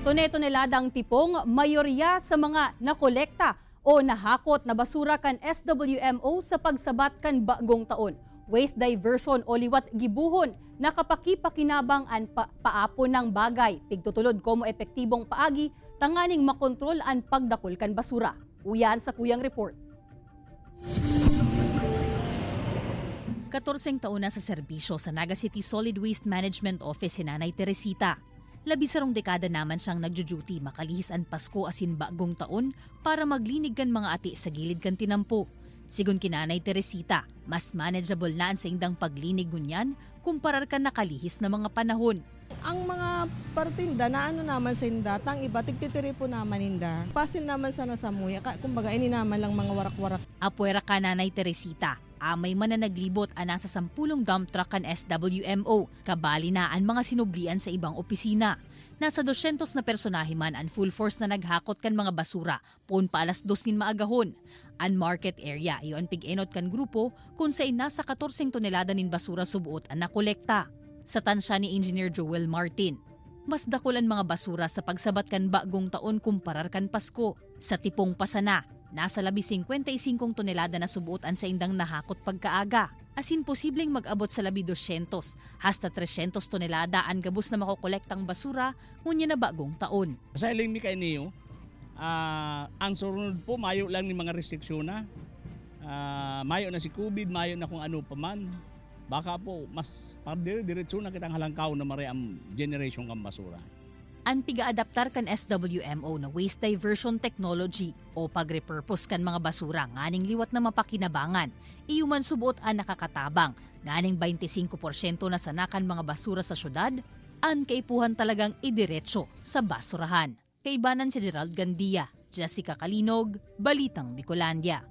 Tone-toneladang tipong mayorya sa mga nakolekta o nahakot na basura kan SWMO sa pagsabat kan bagong taon. Waste diversion o liwat gibuhon nakapakipakinabang an paapon ng bagay. Pigtutulod komo epektibong paagi tanganing makontrol an pagdakol kan basura. Uyan sa kuyang report. 14 taon na sa serbisyo sa Naga City Solid Waste Management Office si Nanay Teresita. 12 dekada naman siyang nagjo-duty makalihis an Pasko asin bagong taon para maglinig kan mga ati sa gilid kan tinampo. Sigun kinanay Teresita, mas manageable na sa indang paglinig ngunyan kumparar kan nakalihis na mga panahon. Ang mga partinda na naman sa inda, tang iba, tigtitiri po naman inda. Pasil naman sana sa muya, kumbaga ini naman lang mga warak-warak. Apwera ka Nanay Teresita, amay man na naglibot ang nasa 10 dump truck kan SWMO, kabali na ang mga sinublian sa ibang opisina. Nasa 200 na personahe man ang full force na naghakot kan mga basura, pun pa alas 2 nin maagahon. Ang market area, iyon pig-enot kan grupo kung sa nasa 14 tonelada nin basura subuot ang nakolekta. Sa tansya ni Engineer Joel Martin, mas dakulan mga basura sa pagsabat kan bagong taon kumparar kan Pasko. Sa tipong pasana, nasa 55 tonelada na subuotan sa indang nahakot pagkaaga. Asin posibleng mag-abot sa 200 hasta 300 tonelada ang gabos na makokolektang basura ngunya na bagong taon. Sa iling mi kay niyo, ang surunod po mayo lang ni mga restriksyon na. Mayo na si COVID, mayo na kung ano pa man. Baka po mas diretso na kitang halangkaw na mari ang generation kang basura. Ang piga-adaptar kan SWMO na waste diversion technology o pag-repurpose kan mga basura nganing liwat na mapakinabangan, iyuman subuot ang nakakatabang, nganing 25% na sanakan mga basura sa syudad, ang kaipuhan talagang idiretso sa basurahan. Kaibanan si Gerald Gandia, Jessica Kalinog, Balitang Bicolandia.